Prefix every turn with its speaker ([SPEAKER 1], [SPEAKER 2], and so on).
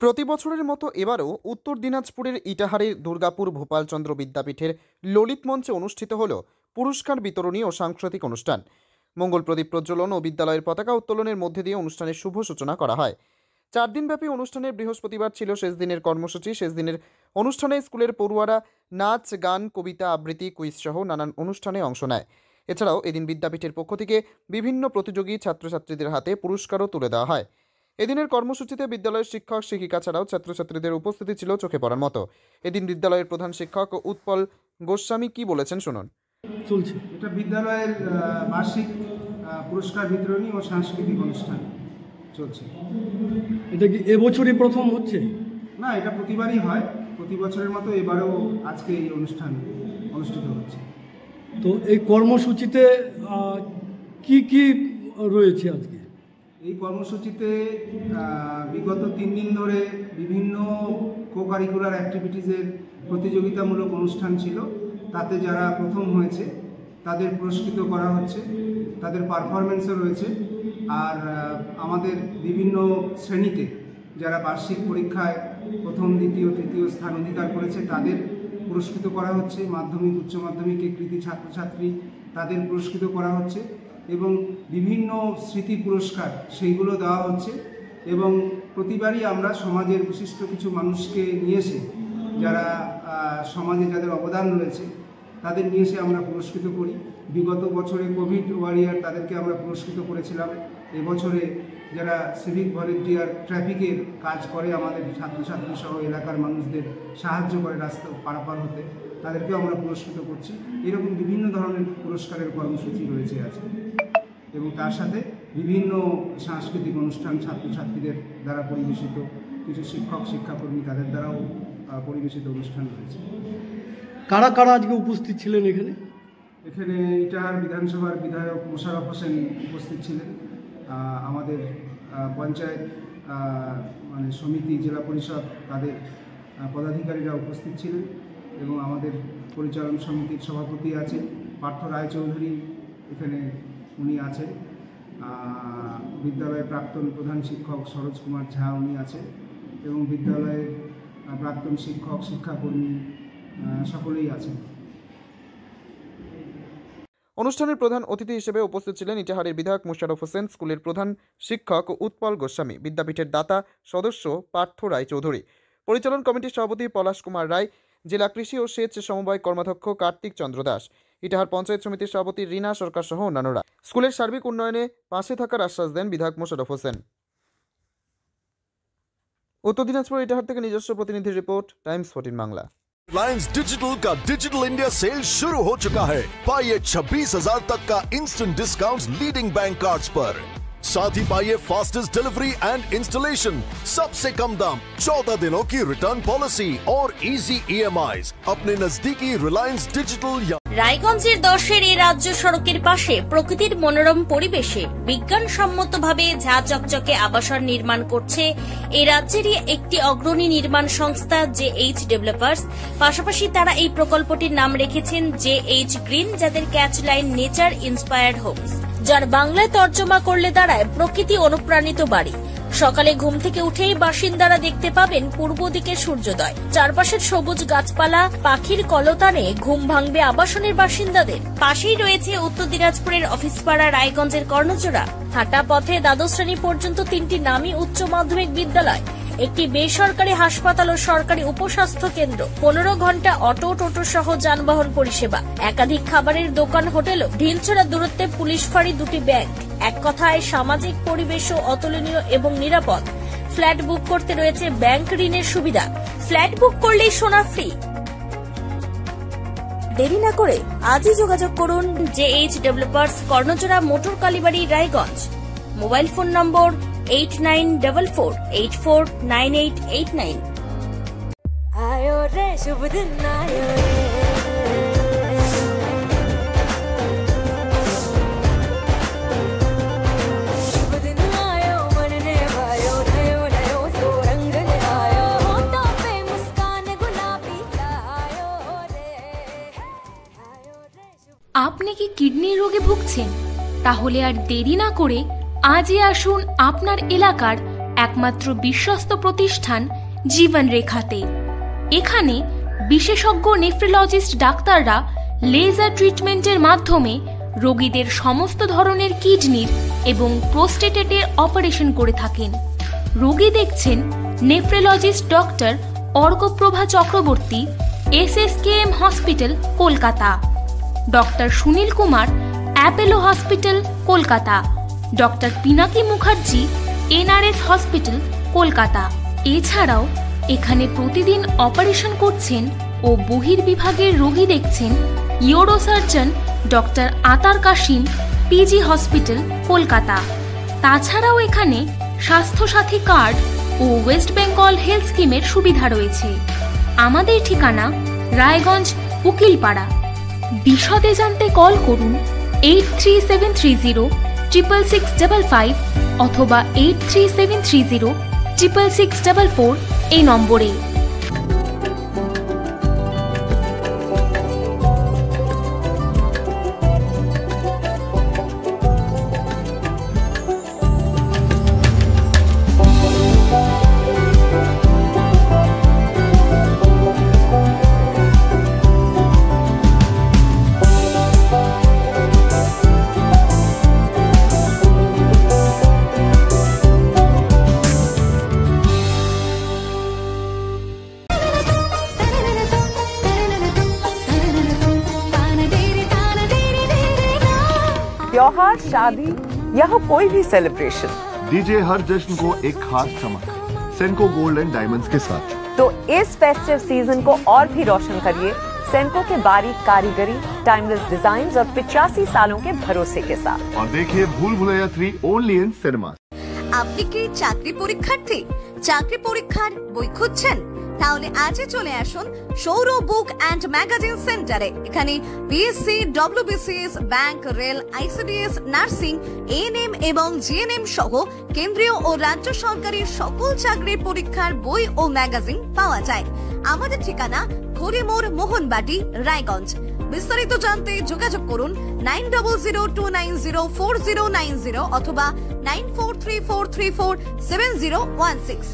[SPEAKER 1] প্রতি বছরের মতো এবারও উত্তর দিনাজপুরের ইটাহারের দুর্গাপুর ভোপালচন্দ্র বিদ্যাপীঠের ললিত মঞ্চে অনুষ্ঠিত হল পুরস্কার বিতরণী ও সাংস্কৃতিক অনুষ্ঠান। মঙ্গল প্রদীপ প্রজ্বলন ও বিদ্যালয়ের পতাকা উত্তোলনের মধ্যে দিয়ে অনুষ্ঠানের শুভ সূচনা করা হয়। 4 দিনব্যাপী অনুষ্ঠানের বৃহস্পতিবার ছিল শেষ দিনের কর্মসূচি। শেষ দিনের অনুষ্ঠানে স্কুলের পড়ুয়ারা নাচ, গান, কবিতা আবৃত্তি, কুইজ সহ নানান অনুষ্ঠানে অংশ নেয়। এছাড়াও এদিন বিদ্যাপীঠের পক্ষ থেকে বিভিন্ন প্রতিযোগী ছাত্রছাত্রীদের হাতে পুরস্কারও তুলে দেওয়া হয়। এদিনের কর্মসূচিতে বিদ্যালয়ের শিক্ষক শিক্ষিকা ছাড়াও ছাত্রছাত্রীদের উপস্থিতি ছিল চোখে পড়ার মতো। এদিন বিদ্যালয়ের প্রধান শিক্ষক উৎপল গোস্বামী কি বলেছেন শুনুন।
[SPEAKER 2] চলছে এটা বিদ্যালয়ের বার্ষিক পুরস্কার বিতরণী ও সাংস্কৃতিক অনুষ্ঠান চলছে।
[SPEAKER 3] এটা কি এবছরই প্রথম হচ্ছে?
[SPEAKER 2] না, এটা প্রতিবারই হয়। প্রতি বছরের মতো এবারেও আজকে এই অনুষ্ঠান অনুষ্ঠিত হচ্ছে।
[SPEAKER 3] তো এই কর্মসূচিতে কি কি রয়েছে আজকে?
[SPEAKER 2] এই কর্মসূচিতে বিগত 3 দিন ধরে বিভিন্ন কো কারিকুলার অ্যাক্টিভিটিসের প্রতিযোগিতামূলক অনুষ্ঠান ছিল। তাতে যারা প্রথম হয়েছে তাদের পুরস্কৃত করা হচ্ছে, তাদের পারফরমেন্সও রয়েছে। আর আমাদের বিভিন্ন শ্রেণীতে যারা বার্ষিক পরীক্ষায় প্রথম, দ্বিতীয়, তৃতীয় স্থান অধিকার করেছে তাদের পুরস্কৃত করা হচ্ছে। মাধ্যমিক, উচ্চ মাধ্যমিকে কৃতী ছাত্রছাত্রী তাদের পুরস্কৃত করা হচ্ছে এবং বিভিন্ন স্মৃতি পুরস্কার সেইগুলো দেওয়া হচ্ছে। এবং প্রতিবারই আমরা সমাজের বিশিষ্ট কিছু মানুষকে নিয়ে এসে, যারা সমাজে যাদের অবদান রয়েছে তাদের নিয়ে এসে আমরা পুরস্কৃত করি। বিগত বছরে কোভিড ওয়ারিয়ার তাদেরকে আমরা পুরস্কৃত করেছিলাম। এবছরে যারা সিভিক ভলেন্টিয়ার ট্রাফিকের কাজ করে, আমাদের ছাত্রছাত্রী সহ এলাকার মানুষদের সাহায্য করে রাস্তা পারাপার হতে, তাদেরকেও আমরা পুরস্কৃত করছি। এরকম বিভিন্ন ধরনের পুরস্কারের কর্মসূচি রয়েছে আজকে। এবং তার সাথে বিভিন্ন সাংস্কৃতিক অনুষ্ঠান ছাত্রছাত্রীদের দ্বারা পরিবেশিত, কিছু শিক্ষক শিক্ষাকর্মী তাদের দ্বারাও পরিবেশিত অনুষ্ঠান রয়েছে।
[SPEAKER 3] কারা কারা আজকে উপস্থিত ছিলেন এখানে?
[SPEAKER 2] এখানে ইটাহার বিধানসভার বিধায়ক মোশাররফ হোসেন উপস্থিত ছিলেন। আমাদের পঞ্চায়েত সমিতি, জেলা পরিষদ তাদের পদাধিকারীরা উপস্থিত ছিলেন এবং আমাদের পরিচালন সমিতির সভাপতি আছেন পার্থ রায়চৌধুরী, এখানে উনি আছেন। বিদ্যালয়ের প্রাক্তন প্রধান শিক্ষক সরোজ কুমার ঝা উনি আছেন এবং বিদ্যালয়ের প্রাক্তন শিক্ষক শিক্ষাকর্মী সকলেই আছেন।
[SPEAKER 1] অনুষ্ঠানের প্রধান অতিথি হিসেবে উপস্থিত ছিলেন ইটাহারের বিধায়ক মোশাররফ হোসেন, স্কুলের প্রধান শিক্ষক উৎপল গোস্বামী, বিদ্যাপীঠের দাতা সদস্য পার্থ রায়চৌধুরী, পরিচালন কমিটির সভাপতি পলাশ কুমার রায়, জেলা কৃষি ও সেচ সমবায় কর্মাধ্যক্ষ কার্তিক চন্দ্র দাস, ইটাহার পঞ্চায়েত সমিতির সভাপতি রিনা সরকার সহ অন্যান্যরা। স্কুলের সার্বিক উন্নয়নে পাশে থাকার আশ্বাস দেন বিধায়ক মোশাররফ হোসেন। উত্তর দিনাজপুর ইটাহার থেকে নিজস্ব প্রতিনিধি report, Times 14 Bangla.
[SPEAKER 4] Reliance digital का डिजिटल इंडिया सेल शुरू हो चुका है। पाइए 26,000 तक का instant discount leading bank cards पर। साथ ही पाइए फास्टेस्ट डिलीवरी एंड इंस्टॉलेशन, सबसे कम दाम, 14 दिनों की रिटर्न पॉलिसी और इजी EMIs अपने नजदीकी रिलायंस डिजिटल।
[SPEAKER 5] রায়গঞ্জের 10-এর এই রাজ্য সড়কের পাশে প্রকৃতির মনোরম পরিবেশে বিজ্ঞানসম্মতভাবে ঝা চকচকে আবাসন নির্মাণ করছে এই রাজ্যেরই একটি অগ্রণী নির্মাণ সংস্থা JH ডেভেলপার্স। পাশাপাশি তারা এই প্রকল্পটির নাম রেখেছেন JH গ্রিন, যাদের catch line nature inspired homes, যার বাংলায় তর্জমা করলে দাঁড়ায় প্রকৃতি অনুপ্রাণিত বাড়ি। সকালে ঘুম থেকে উঠেই বাসিন্দারা দেখতে পাবেন পূর্ব দিকে সূর্যোদয়, চারপাশের সবুজ গাছপালা, পাখির কলতানে ঘুম ভাঙবে আবাসনের বাসিন্দাদের। পাশেই রয়েছে উত্তর দিনাজপুরের অফিসপাড়া রায়গঞ্জের কর্ণজোড়া। হাঁটা পথে দ্বাদশ শ্রেণী পর্যন্ত 3টি নামী উচ্চ মাধ্যমিক বিদ্যালয়, একটি বেসরকারি হাসপাতাল ও সরকারি উপস্বাস্থ্য কেন্দ্র, 15 ঘন্টা অটো টোটো সহ যানবাহন পরিষেবা, একাধিক খাবারের দোকান, হোটেল, ঢিলছড়া দূরত্বে পুলিশ ফাঁড়ি, 2টি ব্যাংক। এক কথায় সামাজিক পরিবেশও অতুলনীয় এবং নিরাপদ। ফ্ল্যাট বুক করতে রয়েছে ব্যাংক ঋণের সুবিধা। ফ্ল্যাট বুক করলেই সোনা ফ্রি। দেরি না করে আজই যোগাযোগ করুন JH developers, Karnajora, motor Kalibari, Raiganj. Mobile phone number 8944849889।
[SPEAKER 6] आयो रे शुभ दिन आयो रे, शुभ दिन आयो मन ने भायो, नयो नयो सो रंग ले आयो, होठों पे मुस्कान गुलाबी आयो रे, आयो रे।
[SPEAKER 7] আপনি কি কিডনি রোগে ভুগছেন? তাহলে আর দেরি না করে আজই আসুন আপনার এলাকার একমাত্র বিশ্বস্ত প্রতিষ্ঠান জীবন রেখাতে। এখানে বিশেষজ্ঞ নেফ্রোলজিস্ট ডাক্তাররা লেজার ট্রিটমেন্টের মাধ্যমে রোগীদের সমস্ত ধরনের কিডনির এবং প্রোস্টেটেটের অপারেশন করে থাকেন। রোগী দেখছেন nephrologist doctor Arkaprava Chakraborty, SSKM hospital, Kolkata. Doctor Sunil Kumar, Apollo hospital, Kolkata. Doctor Pinaki Mukherjee, NRS hospital, Kolkata. এছাড়াও এখানে প্রতিদিন অপারেশন করছেন ও বহির্বিভাগের রোগী দেখছেন ইউরোসার্জন ডক্টর আতার কাশিম, PG হসপিটাল, কলকাতা। তাছাড়াও এখানে স্বাস্থ্যসাথী কার্ড ও ওয়েস্ট বেঙ্গল হেলথ স্কিমের সুবিধা রয়েছে। আমাদের ঠিকানা রায়গঞ্জ, উকিলপাড়া। বিশদে জানতে কল করুন 8373066655 অথবা 8373066644 এই নম্বরে।
[SPEAKER 8] त्योहार, शादी या हो कोई भी सेलिब्रेशन,
[SPEAKER 9] दीजिए हर जश्न को एक खास चमक सेंको गोल्ड एंड डायमंड्स के साथ।
[SPEAKER 8] तो इस फेस्टिव सीजन को और भी रोशन करिए सेंको के बारीक कारीगरी, टाइमलेस डिजाइन और 85 सालों के भरोसे के साथ।
[SPEAKER 9] और देखिए भूल भुलैया 3 ओनली इन सिनेमा।
[SPEAKER 10] আপনি কি চাকরি পরীক্ষার্থী? চাকরি পরীক্ষার বই খুঁজছেন? তাহলে আজই চলে আসুন সৌর বুক অ্যান্ড ম্যাগাজিন সেন্টারে। এখানে BSc, WBCS, bank, rail, ICDS, nursing, ANM এবং GNM সহ কেন্দ্রীয় ও রাজ্য সরকারি সকল চাকরির পরীক্ষার বই ও ম্যাগাজিন পাওয়া যায়। আমাদের ঠিকানা খড়িমোড়, মোহনবাটি, রায়গঞ্জ। বিস্তারিত জানতে যোগাযোগ করুন 9002904090 অথবা 9434347016।